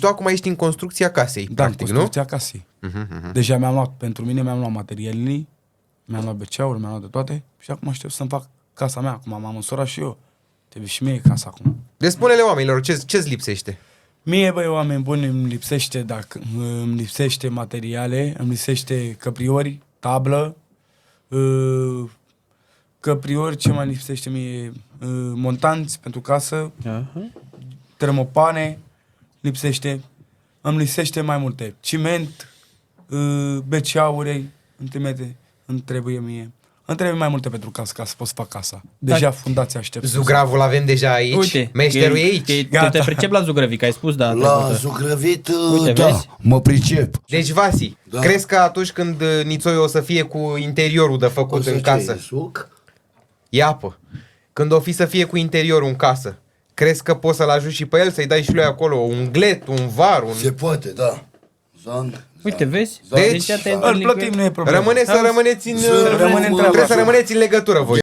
tu acum ești în construcția casei, Da, practic, în construcția casei. Deja mi-am luat, pentru mine mi-am luat materialele, mi-am luat BC-uri, mi-am luat de toate și acum aștept să-mi fac casa mea. Acum m-am însurat și eu. Trebuie și mie casa acum. Deci spune-le oamenilor ce-ți lipsește. Mie, băi, oameni buni, îmi lipsește materiale, îmi lipsește căpriori, tablă, căpriori, ce mai lipsește mie, montanți pentru casă, termopane, lipsește, îmi lipsește mai multe, ciment, BC-uri, îmi trebuie mie. Îmi trebuie mai multe pentru casă, ca să pot să fac casa. Deja fundația aștept. Zugravul avem deja aici, Uite, meșterul e aici. Tu te pricep la zugrăvit, ai spus, da. La zugrăvit, Uite, da, vezi? mă pricep. Deci, Vasi, Da. crezi că atunci când Nițoi o să fie cu interiorul de făcut în casă, Suc? e apă, când o fi să fie cu interiorul în casă, crezi că poți să-l ajuți și pe el, să-i dai și lui acolo un glet, un var, un... Se poate, da. Zan. Uite, vezi? Deci, te-ai Îl întâlnit cu plătim, el. nu e problemă. Rămâneți să rămâneți în... Să rămânem Trebuie să rămâneți în legătură voi.